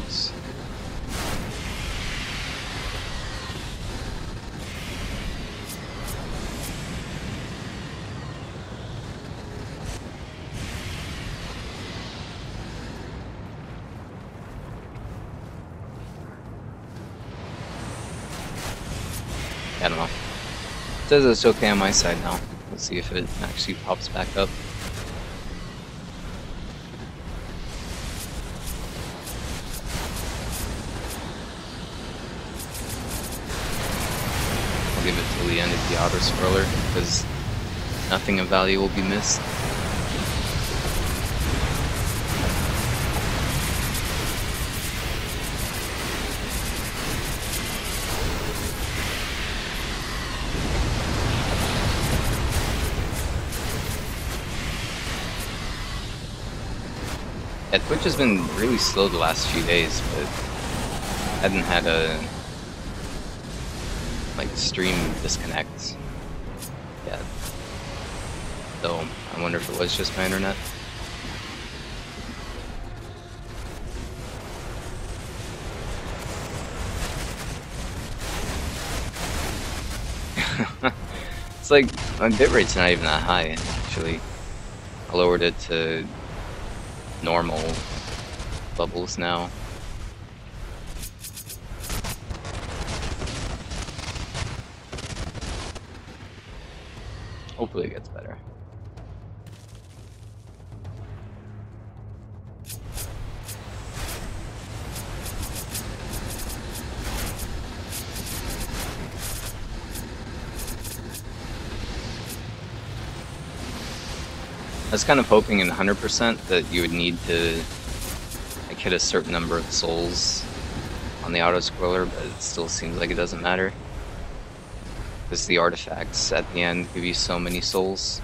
Oops. I don't know. It says it's okay on my side now. Let's see if it actually pops back up. I'll give it till the end of the auto scroller because nothing of value will be missed. Yeah, Twitch has been really slow the last few days, but I hadn't had a stream disconnect yet. So I wonder if it was just my internet. It's like my bitrate's not even that high actually. I lowered it to normal levels now. Hopefully it gets better. I was kind of hoping in 100% that you would need to like hit a certain number of souls on the auto scroller, but it still seems like it doesn't matter. Because the artifacts at the end give you so many souls.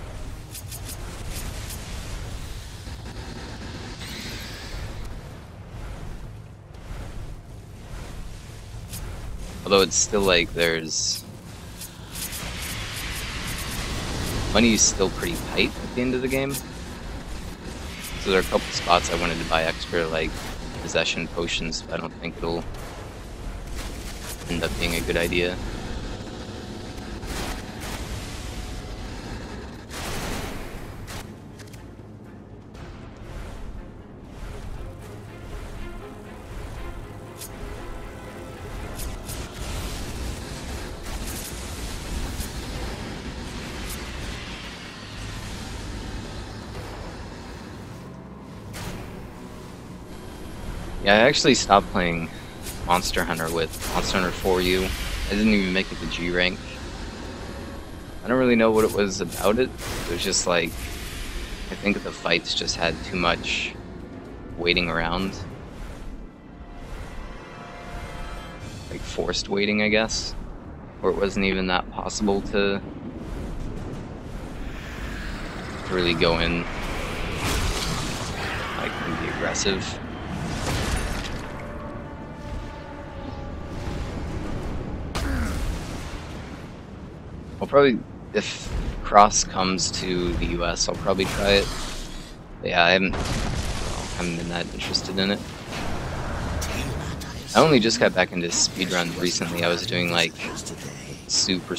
Although it's still like there's... money is still pretty tight at the end of the game. So there are a couple spots I wanted to buy extra, like possession potions, but I don't think it'll end up being a good idea. Yeah, I actually stopped playing Monster Hunter with Monster Hunter 4U. I didn't even make it to G rank. I don't really know what it was about it. It was just like, I think the fights just had too much waiting around. Like forced waiting, I guess. Or it wasn't even that possible to really go in like and be aggressive. I'll probably, if Cross comes to the US, I'll probably try it. But yeah, I haven't been that interested in it. I only just got back into speedrun recently. I was doing like super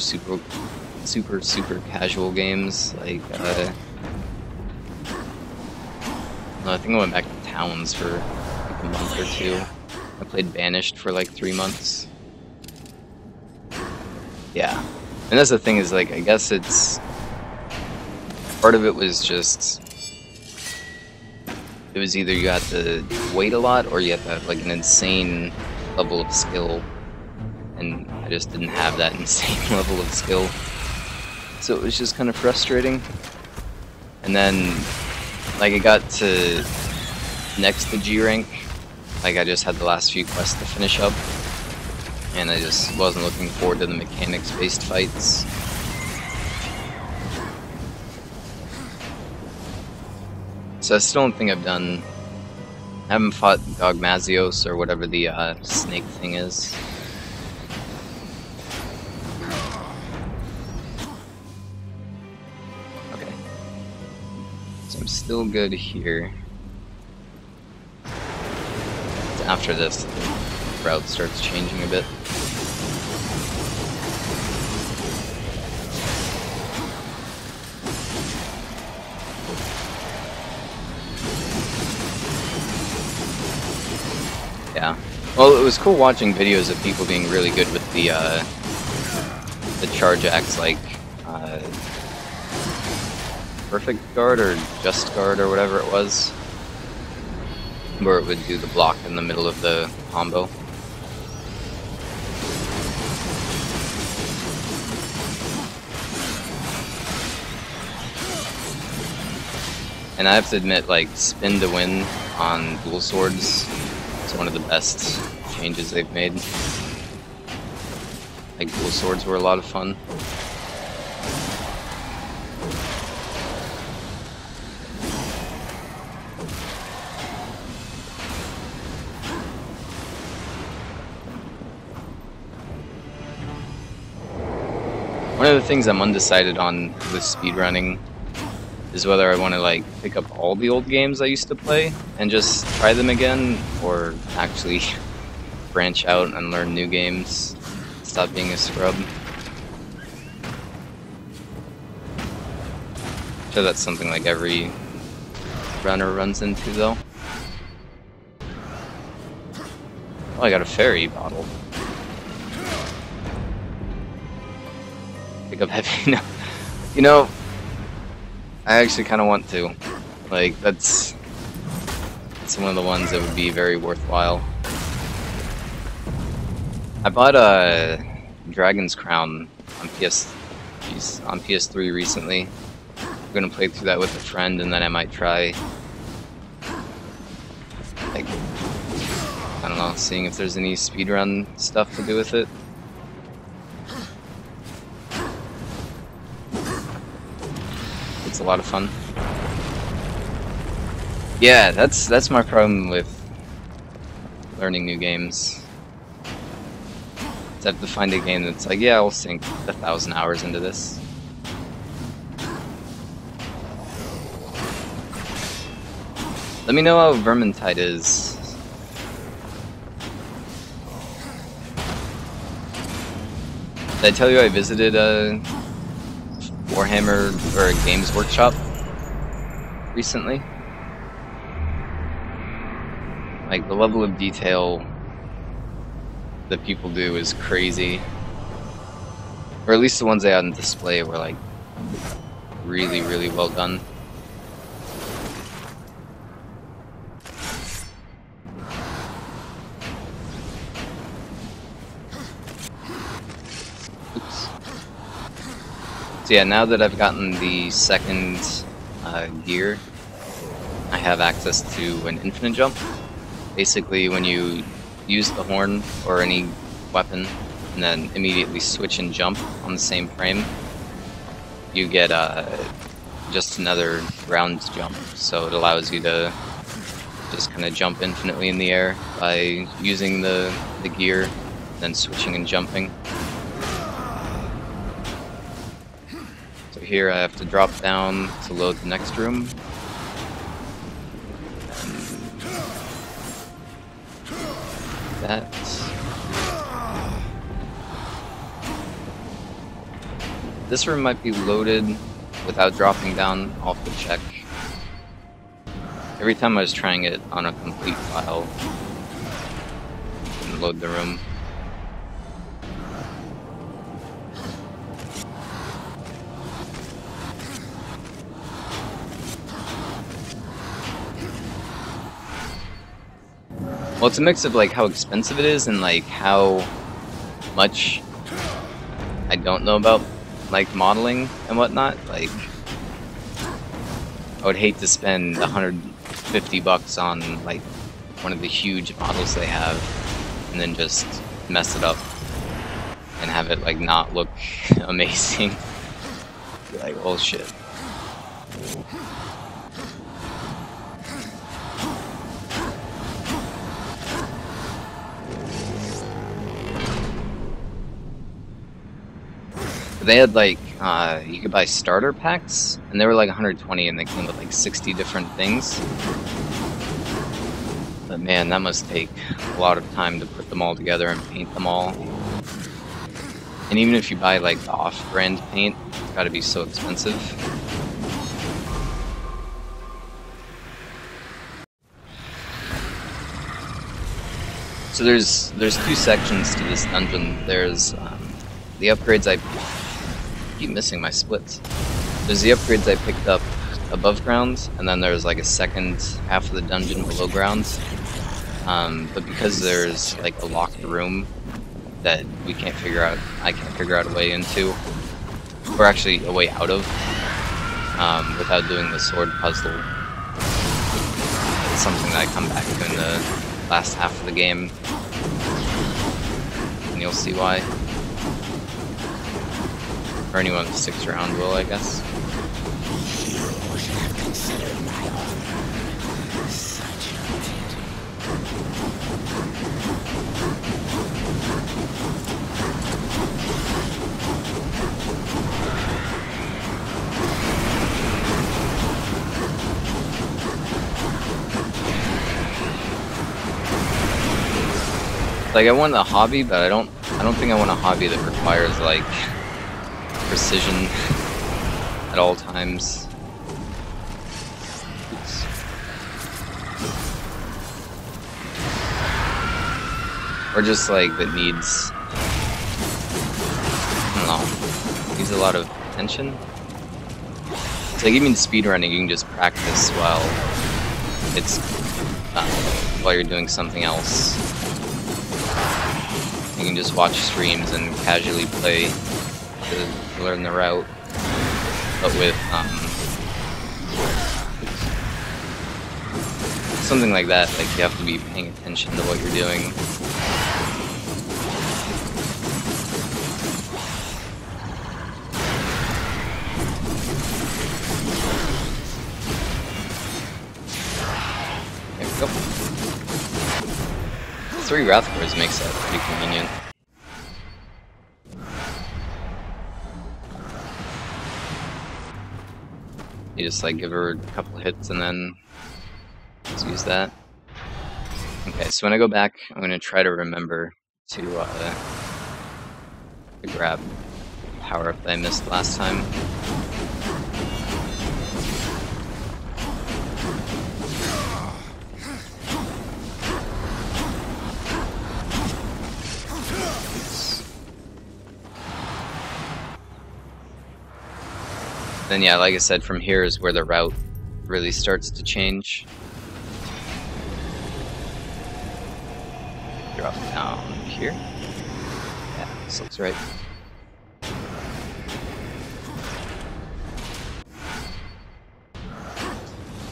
casual games. Like, I think I went back to Towns for like a month or two. I played Banished for like 3 months. Yeah. And that's the thing is, like, I guess it's... part of it was just... it was either you had to wait a lot, or you had to have, like, an insane level of skill. And I just didn't have that insane level of skill. So it was just kind of frustrating. And then, like, it got to... next to G rank. Like, I just had the last few quests to finish up. And I just wasn't looking forward to the mechanics-based fights. So I still don't think I've done... I haven't fought Dogmazios or whatever the snake thing is. Okay. So I'm still good here. after this, the route starts changing a bit. Yeah. Well, it was cool watching videos of people being really good with the charge acts, like perfect guard or just guard or whatever it was, where it would do the block in the middle of the combo. And I have to admit, like, spin to win on dual swords is one of the best changes they've made. Like, dual swords were a lot of fun. One of the things I'm undecided on with speedrunning is whether I want to like pick up all the old games I used to play and just try them again, or actually branch out and learn new games, stop being a scrub. I'm sure that's something like every runner runs into though. Oh, I got a fairy bottle. Pick up heavy. No. You know, I actually kind of want to. Like, that's one of the ones that would be very worthwhile. I bought a Dragon's Crown on PS3 recently. I'm gonna play through that with a friend, and then I might try, like, I don't know, seeing if there's any speedrun stuff to do with it. It's a lot of fun. Yeah, that's my problem with learning new games. I have to find a game that's like, yeah, I'll sink 1,000 hours into this. Let me know how Vermintide is. Did I tell you I visited a Warhammer or a Games Workshop recently? Like, the level of detail that people do is crazy. Or at least the ones they had on display were like really, really well done. Oops. So yeah, now that I've gotten the second gear, I have access to an infinite jump. Basically, when you use the horn or any weapon and then immediately switch and jump on the same frame, you get just another round jump. So it allows you to just kind of jump infinitely in the air by using the gear, then switching and jumping. So here I have to drop down to load the next room. That. This room might be loaded without dropping down. I'll have to check. Every time I was trying it on a complete file, and load the room. Well, it's a mix of like how expensive it is and like how much I don't know about like modeling and whatnot. Like, I would hate to spend $150 on like one of the huge models they have and then just mess it up and have it like not look amazing. Be like, oh shit. They had like, you could buy starter packs, and they were like 120, and they came with like 60 different things. But man, that must take a lot of time to put them all together and paint them all. And even if you buy like the off-brand paint, it's gotta be so expensive. So there's two sections to this dungeon. There's the upgrades. I keep missing my splits. There's the upgrades I picked up above ground, and then there's like a second half of the dungeon below ground. But because there's like a locked room that I can't figure out a way into, or actually a way out of, without doing the sword puzzle. It's something that I come back to in the last half of the game, and you'll see why. Or anyone who sticks around will, I guess. Like, I want a hobby, but I don't think I want a hobby that requires like precision at all times. Oops. Or just like that needs, I don't know, needs a lot of attention. It's like even speedrunning, you can just practice while you're doing something else. You can just watch streams and casually play to learn the route, but with something like that, like you have to be paying attention to what you're doing. There we go. 3 Wrath Cores makes that pretty convenient. You just like give her a couple hits and then just use that. Okay, so when I go back, I'm going to try to remember to grab the power-up that I missed last time. Then yeah, like I said, from here is where the route really starts to change. Drop down here. Yeah, this looks right.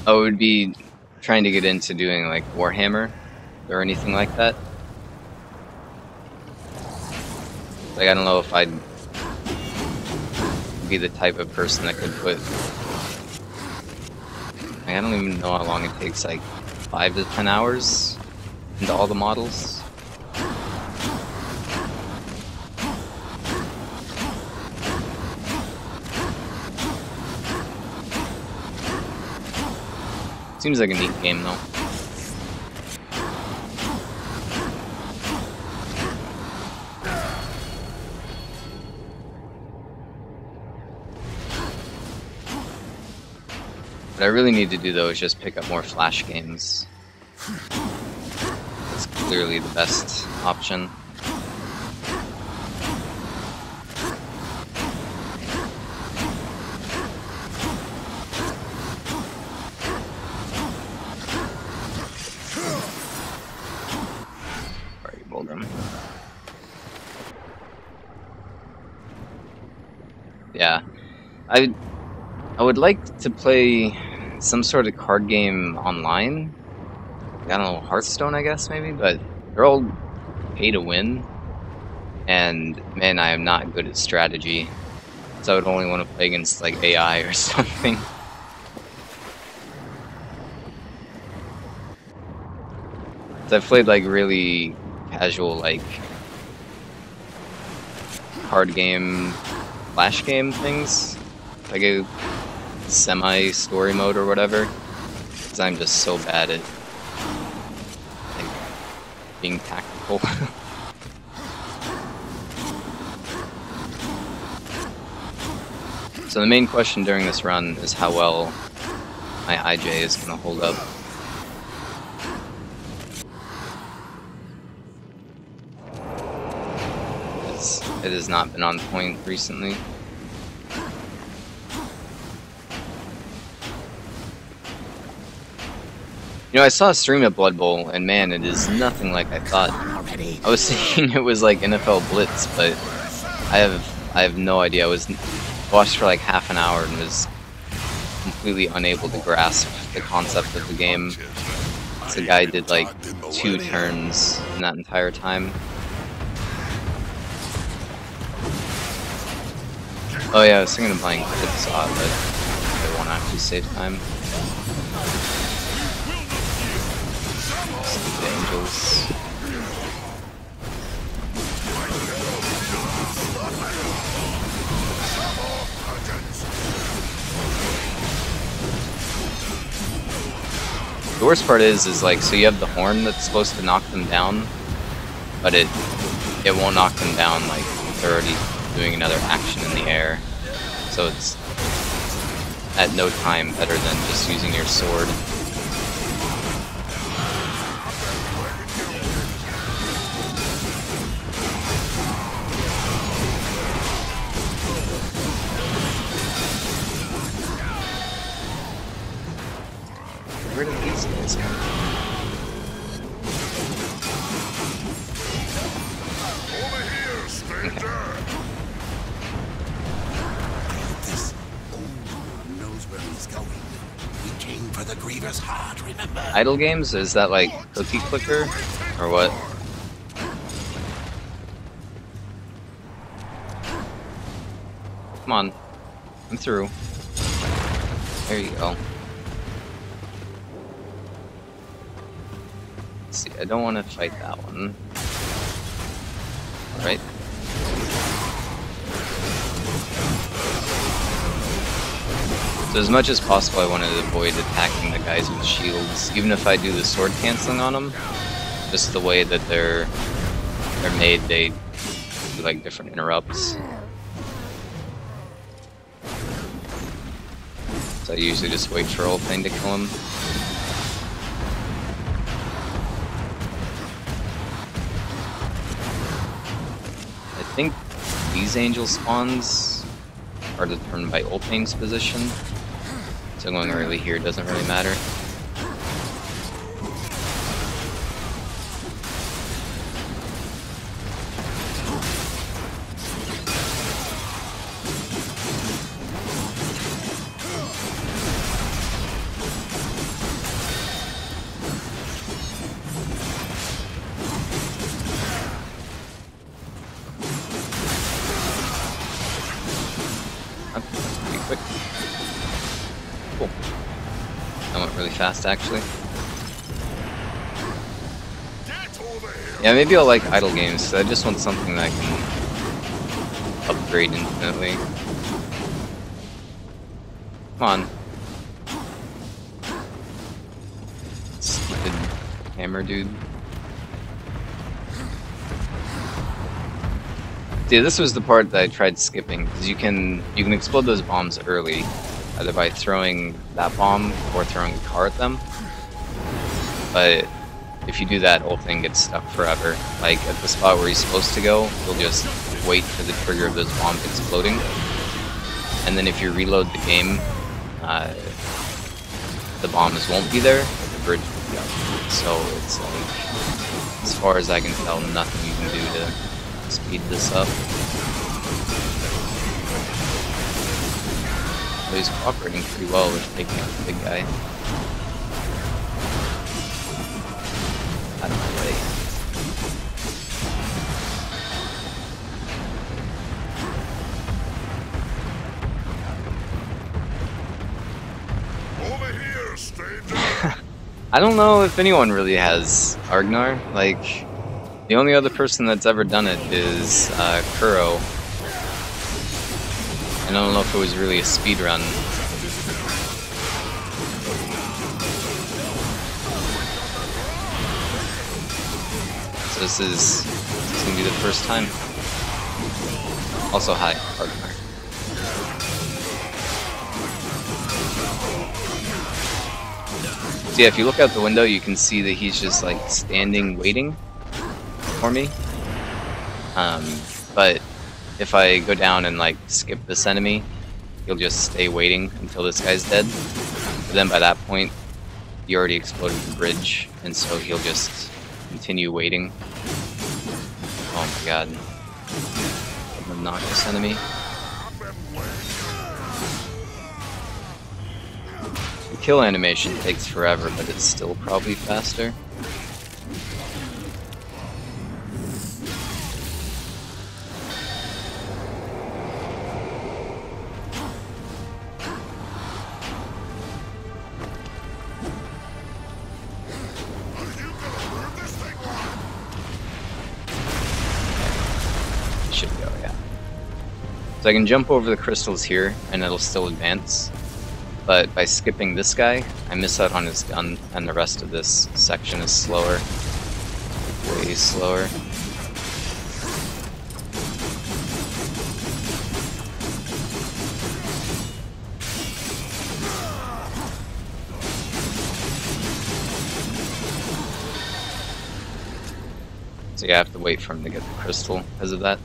I would be trying to get into doing like Warhammer or anything like that. Like, I don't know if I'd be the type of person that could put, like, I don't even know how long it takes, like 5 to 10 hours into all the models. Seems like a neat game though. What I really need to do though is just pick up more Flash games. It's clearly the best option. Alright, Boldrum. Yeah. I would like to play some sort of card game online. I don't know, Hearthstone, I guess, maybe, but they're all pay to win. And man, I am not good at strategy. So I would only want to play against like AI or something. So I've played like really casual, like card game, flash game things. Like a semi-story mode or whatever, because I'm just so bad at being tactical. So the main question during this run is how well my IJ is going to hold up. It has not been on point recently. You know, I saw a stream at Blood Bowl, and man, it is nothing like I thought. I was thinking it was like NFL Blitz, but I have no idea. I watched for like half an hour and was completely unable to grasp the concept of the game. So the guy did like 2 turns in that entire time. Oh yeah, I was thinking of playing Clipsaw, but I won't actually save time. The Angels. The worst part is like, so you have the horn that's supposed to knock them down, but it won't knock them down, like, they're already doing another action in the air. So it's at no time better than just using your sword. Where did these guys come from? Over here, stranger! This old one knows where he's going. We came for the Griever's heart, remember? Idle games? Is that like cookie clicker? Or what? Come on. I'm through. There you go. See, I don't want to fight that one. Right? So as much as possible I want to avoid attacking the guys with shields, even if I do the sword canceling on them. Just the way that they're made, they do like different interrupts. So I usually just wait for old thing to kill him. I think these angel spawns are determined by Ultang's position, so going early here doesn't really matter. Pretty quick. Cool. That went really fast, actually. Yeah, maybe I'll like idle games, so I just want something that I can upgrade infinitely. Come on. Stupid hammer dude. See, this was the part that I tried skipping, because you can explode those bombs early, either by throwing that bomb or throwing a car at them. But if you do that, whole thing gets stuck forever. Like at the spot where he's supposed to go, you'll just wait for the trigger of those bombs exploding. And then if you reload the game, the bombs won't be there, but the bridge will be up. So it's like, as far as I can tell, nothing you can do to speed this up. So he's cooperating pretty well with taking out the big guy. Out of my way. Over here, stranger! I don't know if anyone really has Argnar. Like, the only other person that's ever done it is Kuro. And I don't know if it was really a speedrun. So this is gonna be the first time. Also, hi, partner. So yeah, if you look out the window, you can see that he's just like standing, waiting for me. But if I go down and like skip this enemy, he'll just stay waiting until this guy's dead. But then by that point, you already exploded the bridge, and so he'll just continue waiting. Oh my god. An obnoxious enemy. The kill animation takes forever, but it's still probably faster. Should go, yeah. So I can jump over the crystals here, and it'll still advance. But by skipping this guy, I miss out on his gun, and the rest of this section is slower. Way slower. So you have to wait for him to get the crystal because of that.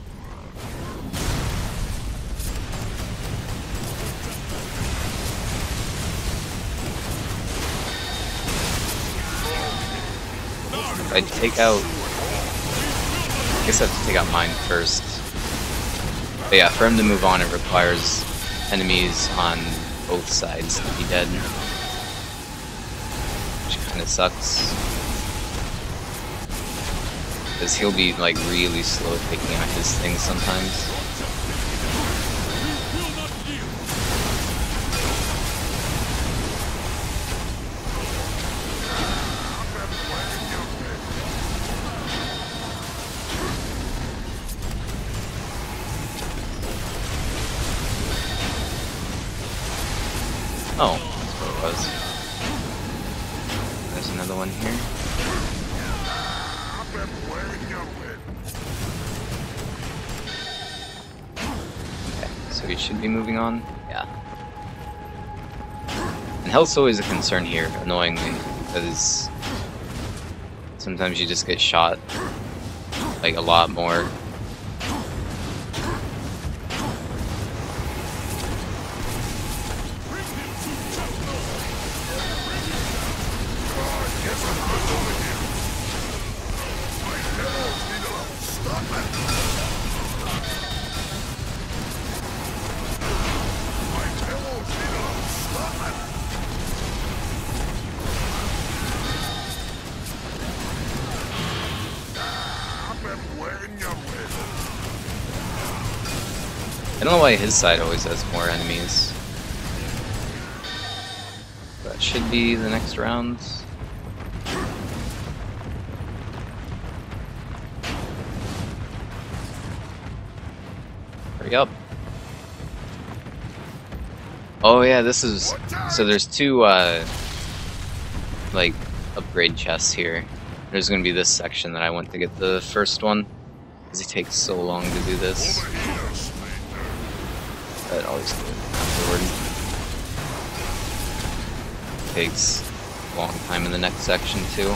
I take out... I guess I have to take out mine first. But yeah, for him to move on, it requires enemies on both sides to be dead. Which kinda sucks. Because he'll be like really slow at picking out his things sometimes. Oh, that's what it was. There's another one here. Okay, so we should be moving on. Yeah. And health's always a concern here, annoyingly, because sometimes you just get shot like a lot more. I don't know why his side always has more enemies. That should be the next round. Hurry up. Oh yeah, this is... So there's two, like, upgrade chests here. There's gonna be this section that I went to get the first one, because it takes so long to do this. But I'll just do it afterward. Takes a long time in the next section too.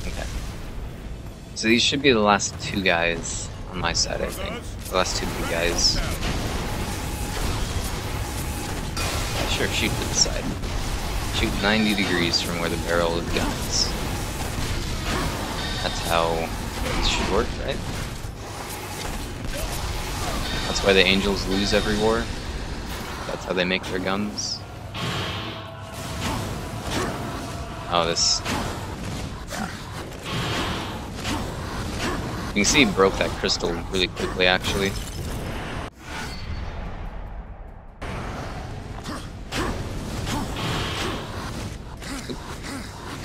Okay. So these should be the last two guys on my side, I think. The last two big guys. Sure, shoot to the side. Shoot 90 degrees from where the barrel of guns. That's how these should work, right? That's why the angels lose every war. That's how they make their guns. Oh, this... Yeah. You can see he broke that crystal really quickly, actually.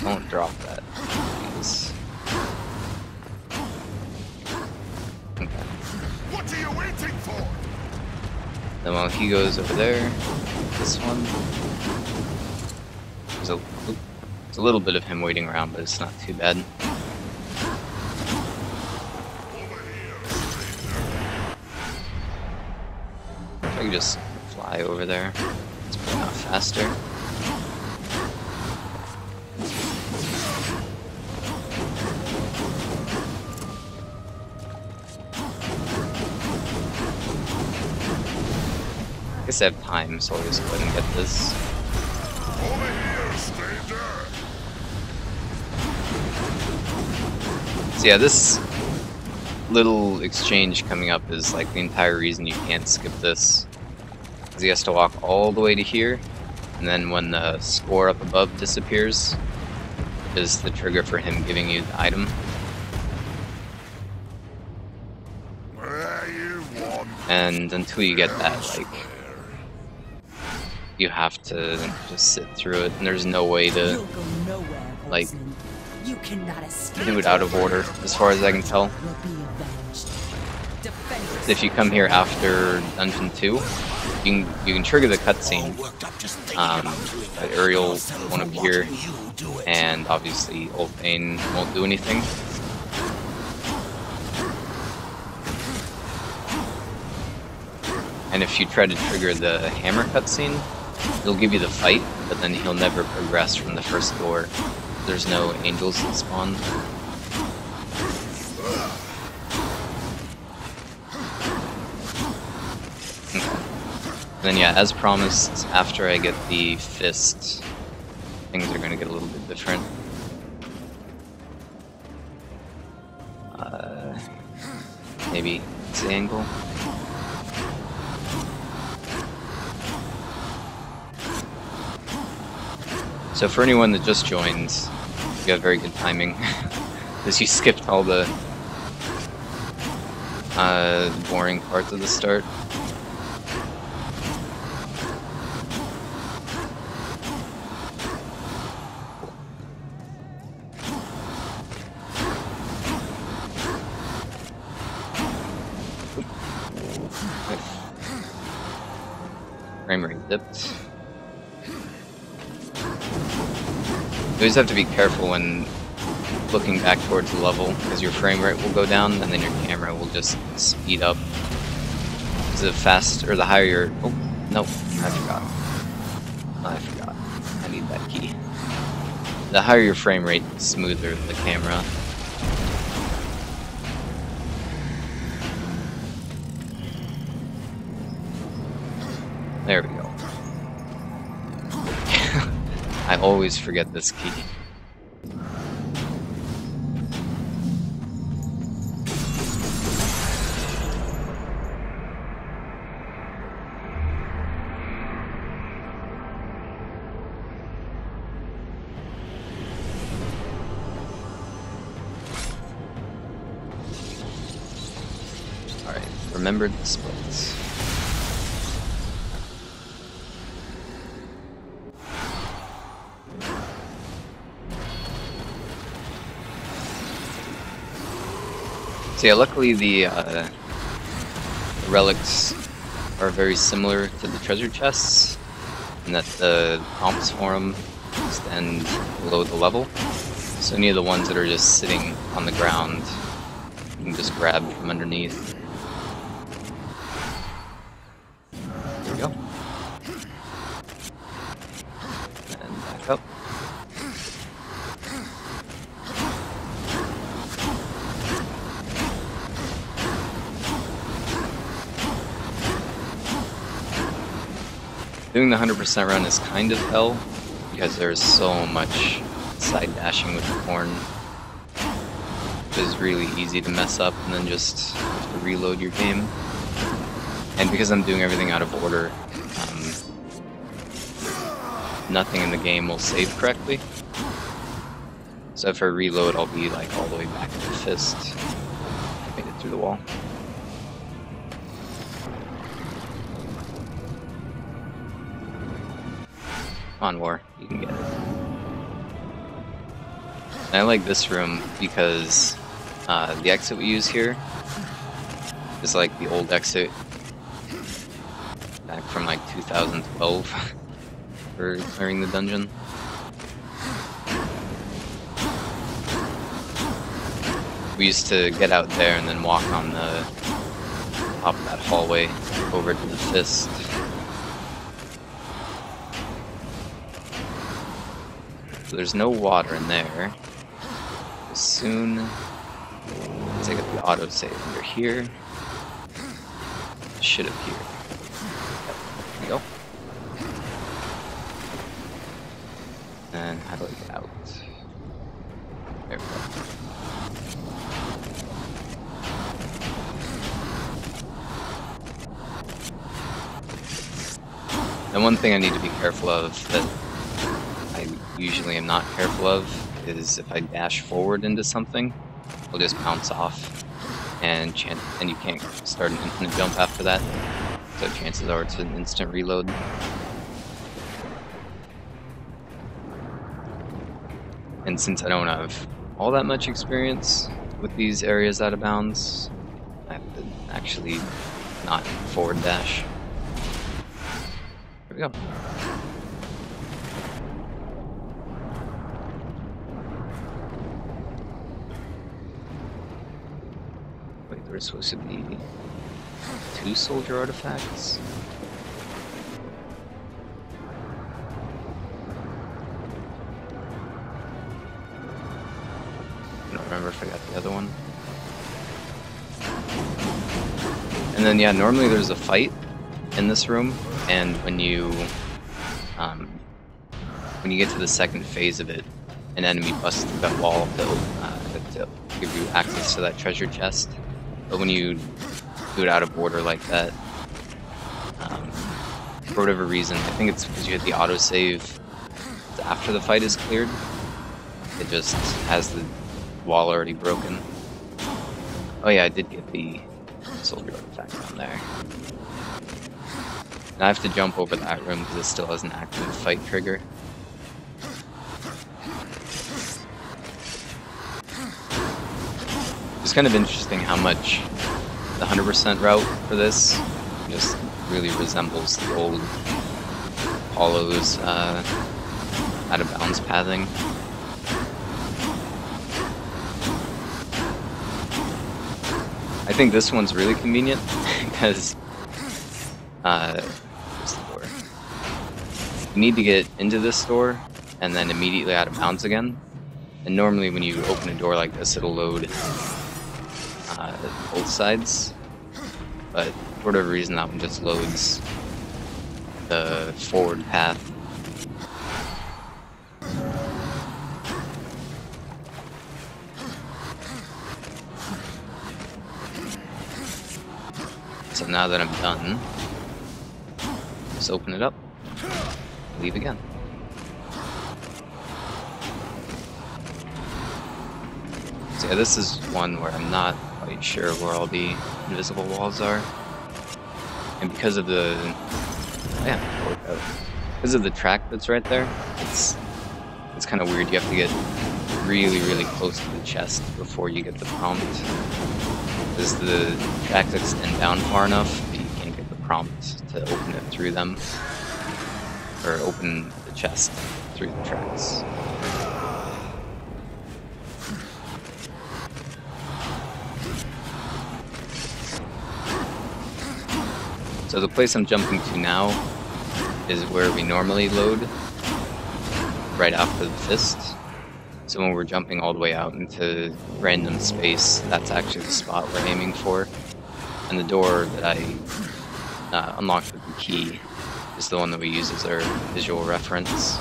Don't drop that, please. Then while he goes over there, this one, there's a little bit of him waiting around, but it's not too bad. If I could just fly over there, it's probably not faster. I guess I have time, so I'll just go ahead and get this. Over here, stranger. So yeah, this little exchange coming up is like the entire reason you can't skip this. Because he has to walk all the way to here, and then when the score up above disappears, is the trigger for him giving you the item. And until you get that, like, you have to just sit through it, and there's no way to, like, do it out of order, as far as I can tell. If you come here after Dungeon 2, you can trigger the cutscene, but Ariel won't appear, and obviously Old Bane won't do anything. And if you try to trigger the hammer cutscene, he'll give you the fight, but then he'll never progress from the first door. There's no angels that spawn. Okay. Then yeah, as promised, after I get the fist, things are going to get a little bit different. Maybe it's the angle. So for anyone that just joined, you have very good timing, because you skipped all the boring parts of the start. Frame rate dipped. You always have to be careful when looking back towards the level, because your frame rate will go down and then your camera will just speed up. Because the faster, or the higher your... Oh, no, I forgot. I need that key. The higher your frame rate, the smoother the camera. There we go. I always forget this key. Alright, remembered the splits. So yeah, luckily the relics are very similar to the treasure chests, in that the comps for them extend below the level. So any of the ones that are just sitting on the ground, you can just grab from underneath. There we go. And back up. Doing the 100% run is kind of hell, because there's so much side dashing with the horn. It is really easy to mess up and then just have to reload your game. And because I'm doing everything out of order, nothing in the game will save correctly. So if I reload, I'll be like all the way back to the fist. I made it through the wall. Come on, War, you can get it. And I like this room because the exit we use here is like the old exit back from like 2012 for clearing the dungeon. We used to get out there and then walk on the top of that hallway over to the fist. So there's no water in there. As soon as I get the autosave under here, it should appear. There we go. And how do I get out? There we go. And one thing I need to be careful of that I usually am not careful of is if I dash forward into something, it'll just bounce off, and you can't start an infinite jump after that. So chances are it's an instant reload. And since I don't have all that much experience with these areas out of bounds, I have to actually not forward dash. There we go. Wait, there's supposed to be 2 soldier artifacts? I don't remember if I got the other one. And then, yeah, normally there's a fight in this room, and when you get to the second phase of it, an enemy busts through that wall to give you access to that treasure chest. But when you do it out of order like that, for whatever reason, I think it's because you hit the autosave after the fight is cleared, it just has the wall already broken. Oh yeah, I did get the soldier artifact down there. And I have to jump over that room because it still has an active fight trigger. It's kind of interesting how much the 100% route for this just really resembles the old Hollows out of bounds pathing. I think this one's really convenient because where's the door? You need to get into this door and then immediately out of bounds again. And normally when you open a door like this, it'll load both sides. But for whatever reason, that one just loads the forward path. So now that I'm done, just open it up, leave again. So yeah, this is one where I'm not quite sure where all the invisible walls are. And because of the because of the track that's right there, it's kind of weird. You have to get really, really close to the chest before you get the prompt. Because the tracks extend down far enough that you can't get the prompt to open it through them, or open the chest through the tracks. So the place I'm jumping to now is where we normally load, right after the fist. So when we're jumping all the way out into random space, that's actually the spot we're aiming for. And the door that I unlocked with the key is the one that we use as our visual reference.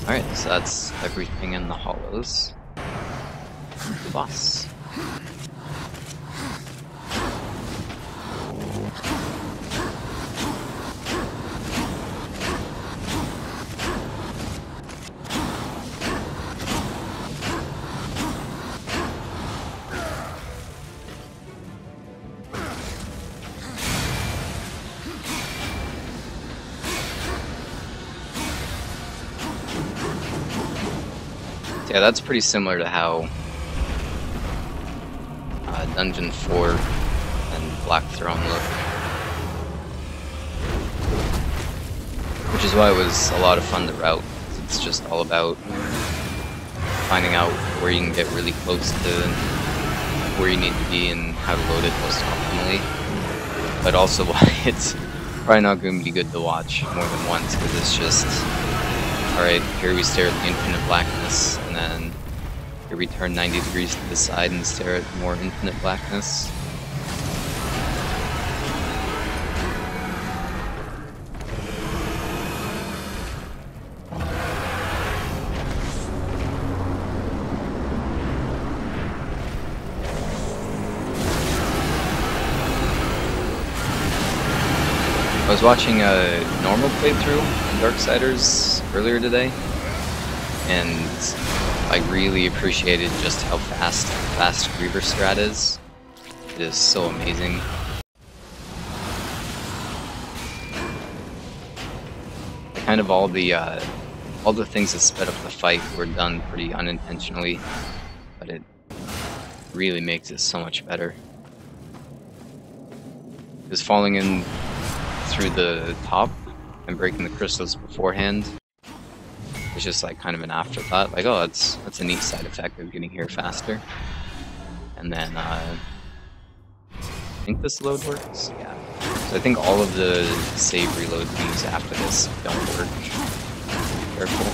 Alright, so that's everything in the hollows. The boss. Yeah, that's pretty similar to how Dungeon 4 and Black Throne look. Which is why it was a lot of fun to route. It's just all about finding out where you can get really close to where you need to be and how to load it most optimally. But also why it's probably not going to be good to watch more than once, because it's just, alright, here we stare at the infinite blackness, and then here we turn 90 degrees to the side and stare at more infinite blackness. I was watching a normal playthrough in Darksiders earlier today, and I really appreciated just how fast Griever strat is. It is so amazing. Kind of all the things that sped up the fight were done pretty unintentionally, but it really makes it so much better. Because falling in through the top and breaking the crystals beforehand, it's just like kind of an afterthought, like, oh, that's a neat side effect of getting here faster. And then I think this load works, yeah. So I think all of the save reload things after this don't work. Careful.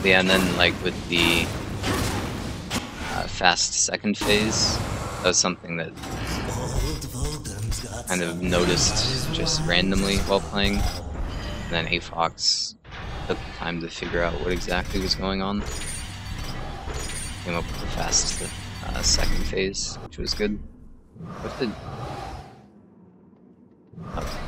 Yeah, and then like with the fast second phase, that was something that kind of noticed just randomly while playing, and then AFox took the time to figure out what exactly was going on. Came up with the fast second phase, which was good. What did... Oh.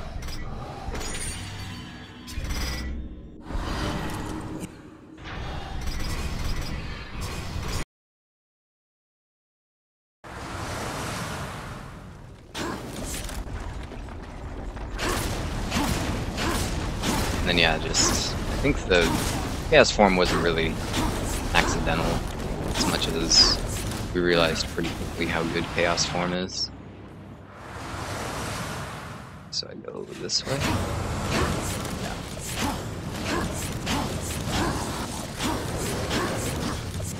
And then yeah, just, I think the chaos form wasn't really accidental as much as we realized pretty quickly how good chaos form is. So I go this way. Yeah.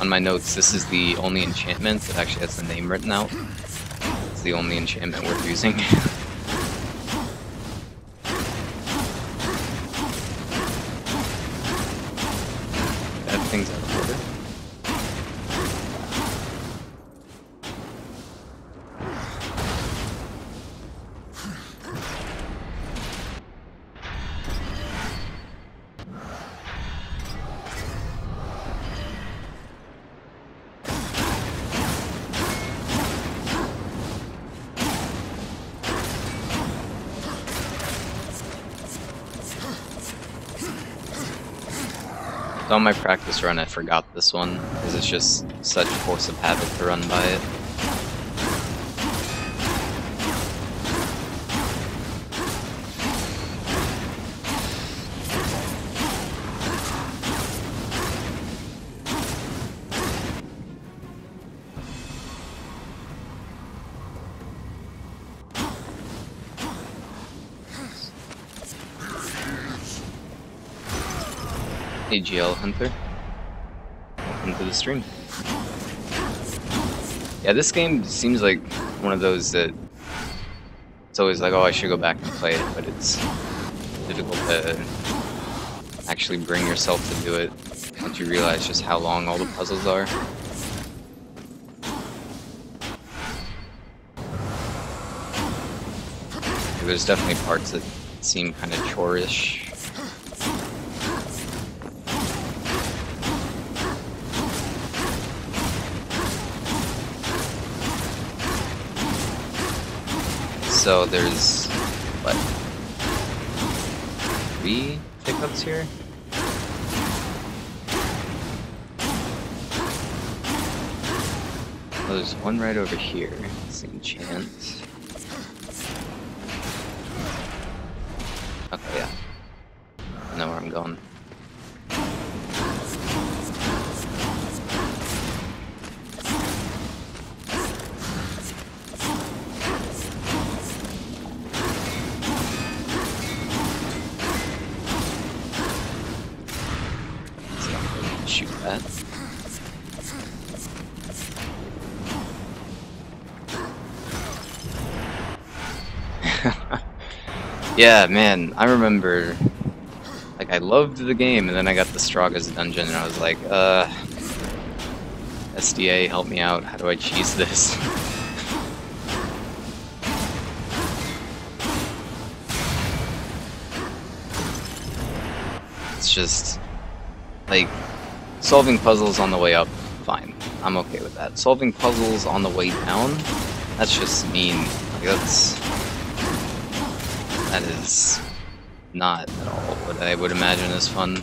On my notes, this is the only enchantment that actually has the name written out. It's the only enchantment worth using. Things out of order. On my practice run, I forgot this one, because it's just such force of habit to run by it. AGL Hunter, welcome to the stream. Yeah, this game seems like one of those that it's always like, oh, I should go back and play it, but it's difficult to actually bring yourself to do it once you realize just how long all the puzzles are. There's definitely parts that seem kind of chore-ish. So there's, what, 3 pickups here? Oh, there's one right over here. It's enchant. Okay, yeah. I know where I'm going. that. Yeah, man, I remember, like, I loved the game, and then I got the Straga's dungeon, and I was like, SDA, help me out, how do I cheese this? It's just, like, solving puzzles on the way up, fine, I'm okay with that. Solving puzzles on the way down, that's just mean, like, that is not at all what I would imagine as fun.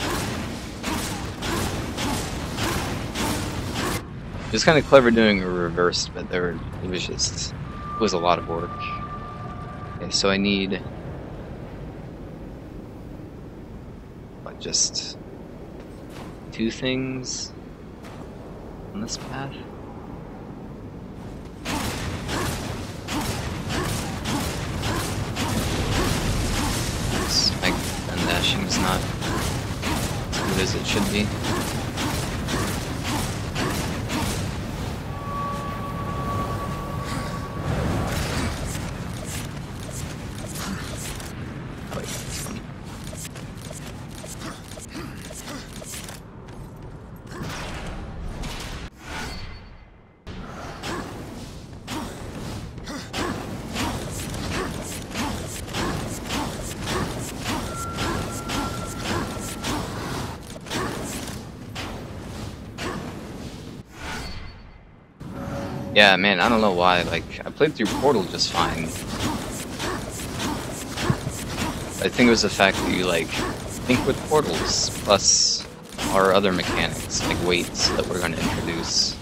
It was kind of clever doing a reversed, but it was a lot of work. Okay, so I need what, just 2 things on this path? My gun dashing is not as good as it should be. Yeah, man, I don't know why, like, I played through Portal just fine. I think it was the fact that you, like, think with portals, plus our other mechanics, like weights that we're going to introduce.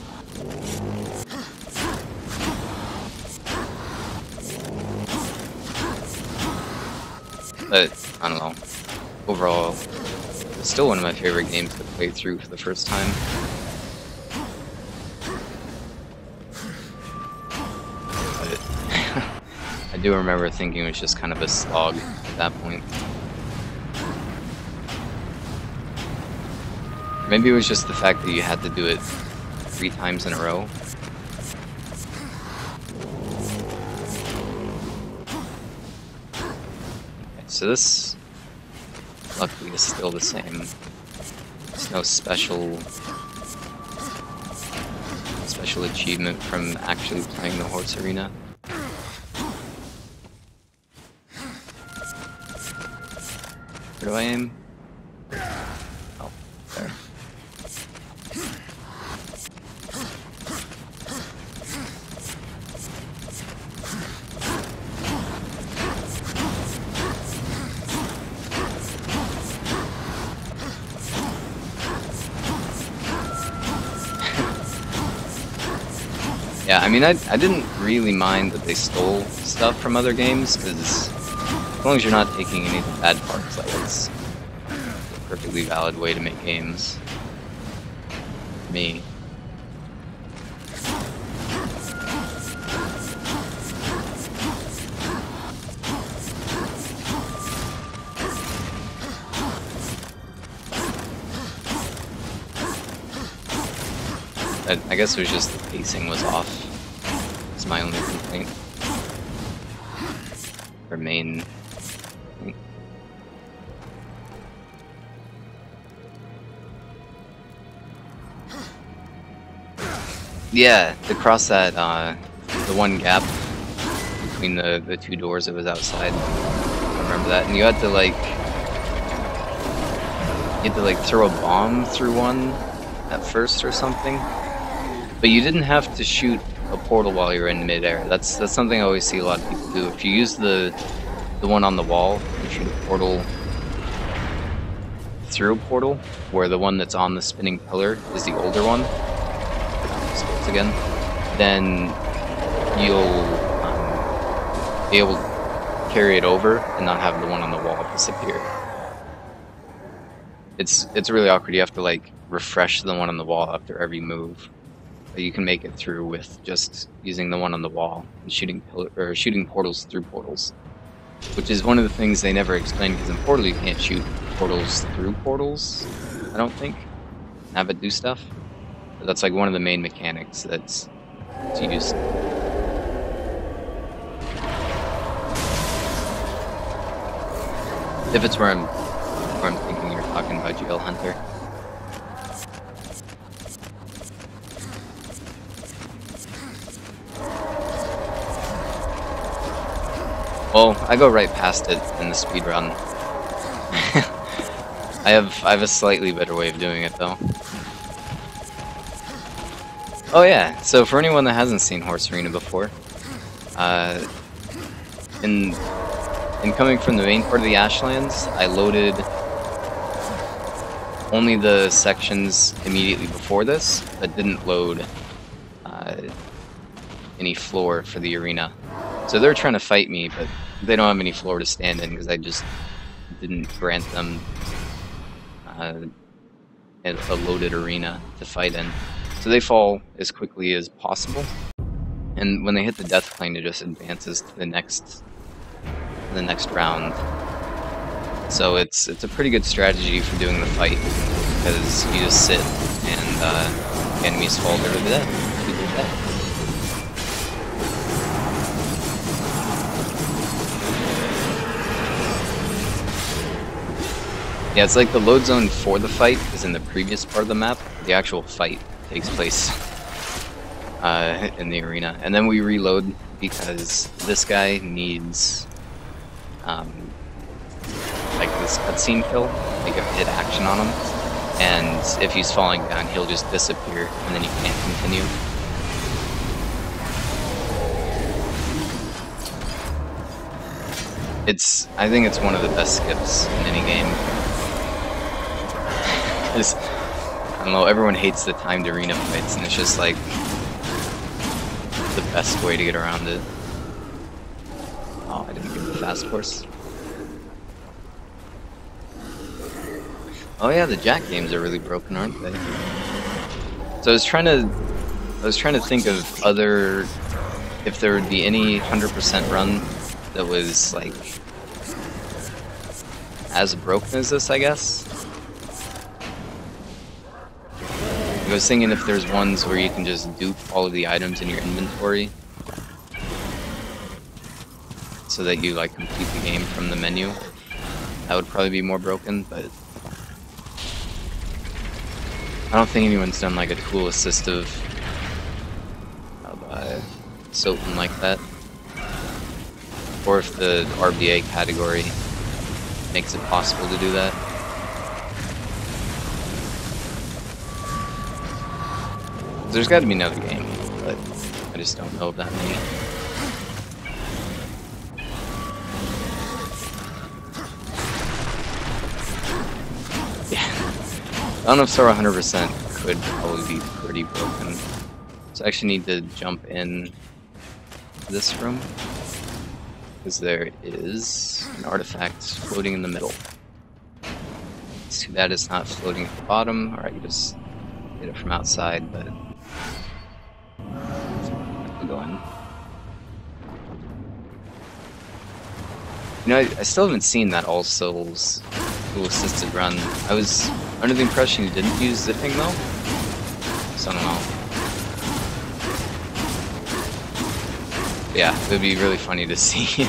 But, I don't know, overall, it's still one of my favorite games to play through for the first time. I do remember thinking it was just kind of a slog at that point. Maybe it was just the fact that you had to do it 3 times in a row. Okay, so this, luckily, is still the same. There's no special achievement from actually playing the horse arena. Where do I aim? Oh, there. Yeah, I mean, I didn't really mind that they stole stuff from other games, because as long as you're not taking any of the bad parts, like, it's a perfectly valid way to make games. For me. I guess it was just the pacing was off. It's my only complaint. Or main. Yeah, to cross that, the one gap between the 2 doors that was outside. I remember that, and you had to throw a bomb through one at first or something. But you didn't have to shoot a portal while you're in midair. That's something I always see a lot of people do. If you use the one on the wall, you shoot a portal through a portal, where the one that's on the spinning pillar is the older one. Again, then you'll be able to carry it over and not have the one on the wall disappear. It's really awkward. You have to like refresh the one on the wall after every move. But you can make it through with just using the one on the wall and shooting portals through portals, which is one of the things they never explained. Because in Portal you can't shoot portals through portals. I don't think. have it do stuff. But that's like one of the main mechanics that's used. If it's where I'm thinking you're talking about Jail Hunter. Well, I go right past it in the speedrun. I have a slightly better way of doing it though. Oh yeah, so for anyone that hasn't seen Horse Arena before, in coming from the main part of the Ashlands, I loaded only the sections immediately before this, but didn't load any floor for the arena. So they're trying to fight me, but they don't have any floor to stand in because I just didn't grant them a loaded arena to fight in. So they fall as quickly as possible, and when they hit the death plane, it just advances to the next round. So it's a pretty good strategy for doing the fight because you just sit and the enemies fall to their death. Yeah, it's like the load zone for the fight is in the previous part of the map. The actual fight takes place in the arena. And then we reload because this guy needs like this cutscene kill. You have to hit action on him. And if he's falling down, he'll just disappear and then you can't continue. I think it's one of the best skips in any game. I don't know, everyone hates the timed arena fights, and it's just like the best way to get around it. Oh, I didn't get the fast course. Oh yeah, the Jack games are really broken, aren't they? So I was trying to think of if there would be any 100% run that was like as broken as this, I guess. I was thinking if there's ones where you can just dupe all of the items in your inventory so that you like complete the game from the menu. That would probably be more broken, but I don't think anyone's done like a tool assistive something like that. Or if the RBA category makes it possible to do that. There's got to be another game, but I just don't know of that many. Yeah, I don't know if Sora 100% could probably be pretty broken. So I actually need to jump in this room, because there is an artifact floating in the middle. It's too bad it's not floating at the bottom, or I could just get it from outside, but go in. You know, I still haven't seen that All Souls tool assisted run. I was under the impression you didn't use zipping though, so I don't know. But yeah, it would be really funny to see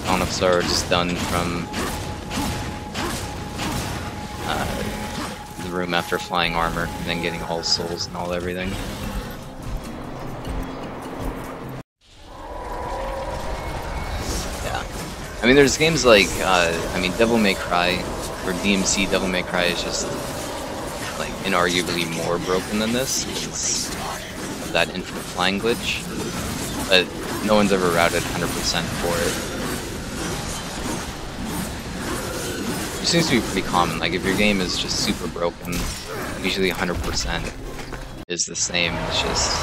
Dawn of Sorrow just done from the room after flying armor and then getting All Souls and all everything. I mean, there's games like, Devil May Cry, or DMC Devil May Cry is just, like, inarguably more broken than this, because of that infinite flying glitch, but no one's ever routed 100% for it. It seems to be pretty common, like, if your game is just super broken, usually 100% is the same, it's just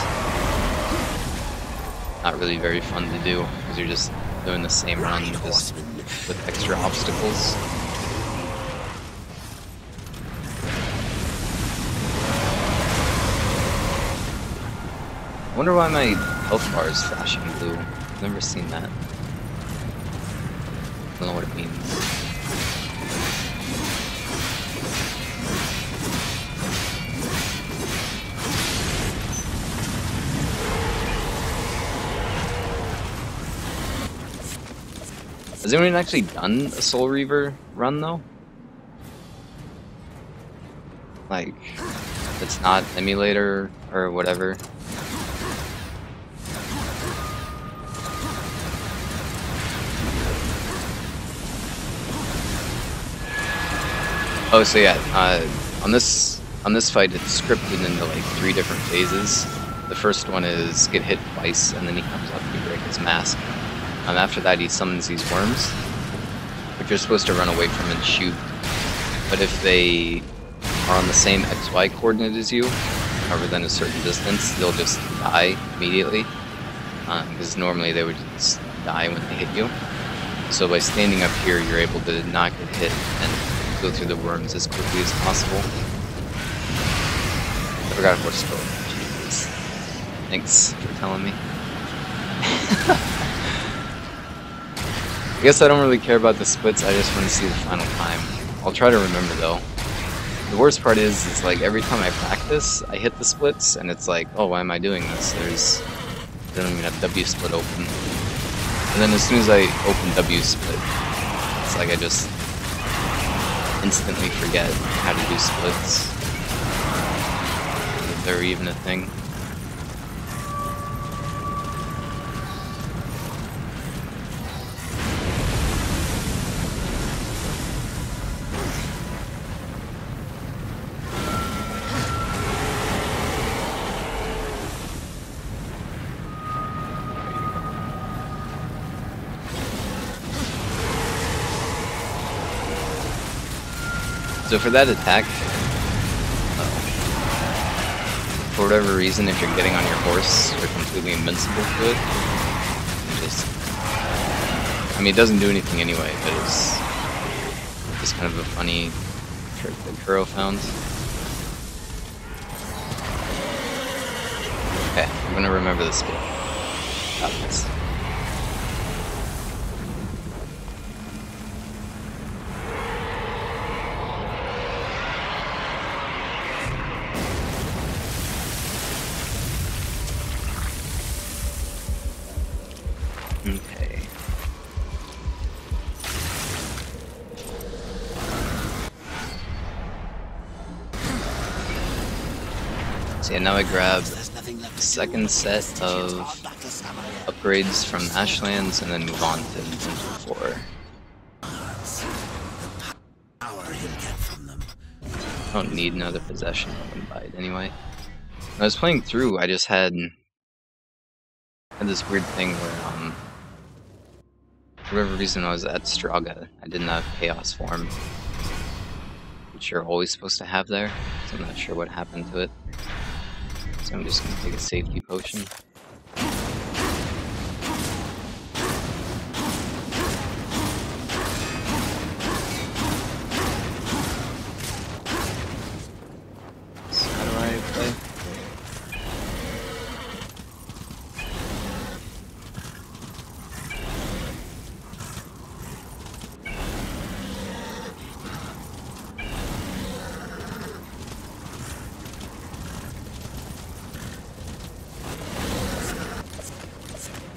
not really very fun to do, because you're just doing the same run just with extra obstacles. I wonder why my health bar is flashing blue. I've never seen that. I don't know what it means. Has anyone actually done a Soul Reaver run though? Like, it's not emulator or whatever. Oh, so yeah, on this fight, it's scripted into like 3 different phases. The first one is get hit twice, and then he comes up and you break his mask. After that, he summons these worms, which you're supposed to run away from and shoot. But if they are on the same XY coordinate as you, or within a certain distance, they'll just die immediately. Because normally they would just die when they hit you. So by standing up here, you're able to not get hit and go through the worms as quickly as possible. I forgot a horse code. Jesus. Thanks for telling me. I guess I don't really care about the splits, I just want to see the final time. I'll try to remember though. The worst part is, it's like every time I practice, I hit the splits, and it's like, oh, why am I doing this? I don't even have W split open. And then as soon as I open W split, it's like I just instantly forget how to do splits. If they're even a thing. So for that attack, for whatever reason, if you're getting on your horse, you're completely invincible to it. I mean, it doesn't do anything anyway, but it's just kind of a funny trick that Kuro found. Okay, I'm gonna remember this bit. Got this. Okay. So yeah, now I grab the second set of upgrades from Ashlands and then move on to Adventure 4. I don't need another possession, I wouldn't buy it anyway. When I was playing through, I just had this weird thing where, for whatever reason, I was at Straga. I didn't have Chaos Form, which you're always supposed to have there, so I'm not sure what happened to it. So I'm just going to take a safety potion. So how do I play?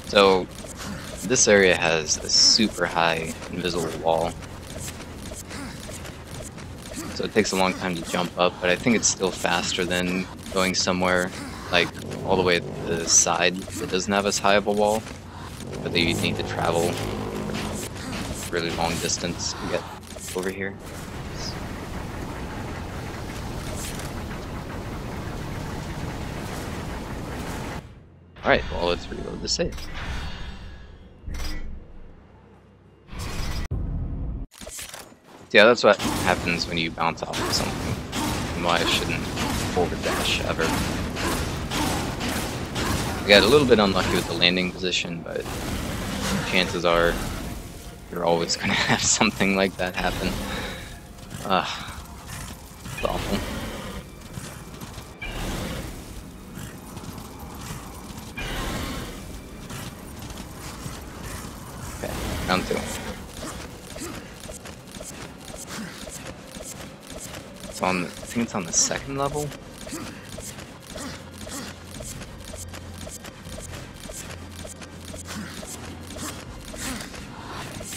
So, this area has a super high invisible wall. So it takes a long time to jump up, but I think it's still faster than going somewhere like all the way to the side that doesn't have as high of a wall, but that you need to travel a really long distance to get over here. Alright, well, let's reload the save. Yeah, that's what happens when you bounce off of something. And why I shouldn't forward dash ever. I got a little bit unlucky with the landing position, but chances are you're always going to have something like that happen. It's awful. Okay, round 2. It's on, I think it's on the 2nd level.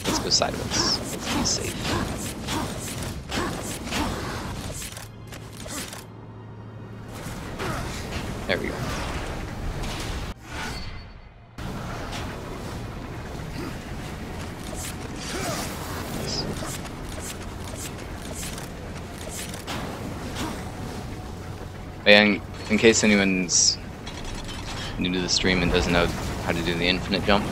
Let's go sideways. Let's be safe. There we go. And in case anyone's new to the stream and doesn't know how to do the infinite jump,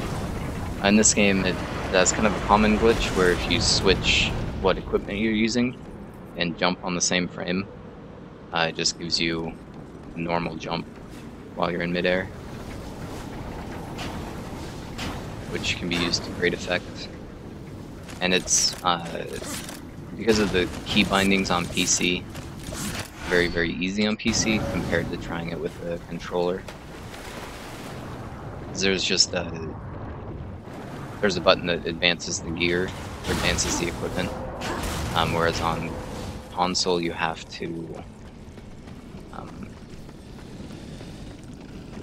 in this game that's kind of a common glitch where if you switch what equipment you're using and jump on the same frame, it just gives you a normal jump while you're in midair, which can be used to great effect. And it's because of the key bindings on PC, very, very easy on PC compared to trying it with a controller. There's just there's a button that advances the gear, or advances the equipment, whereas on console you have to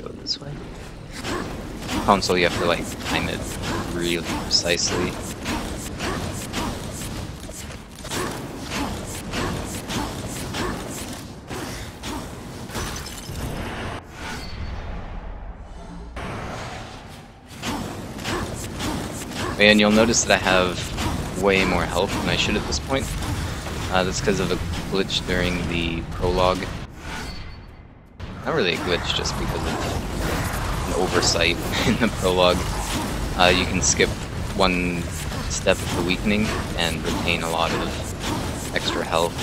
go this way. Console you have to like time it really precisely. And you'll notice that I have way more health than I should at this point. That's because of a glitch during the prologue. Not really a glitch, just because of an oversight in the prologue. You can skip one step of the weakening and retain a lot of extra health.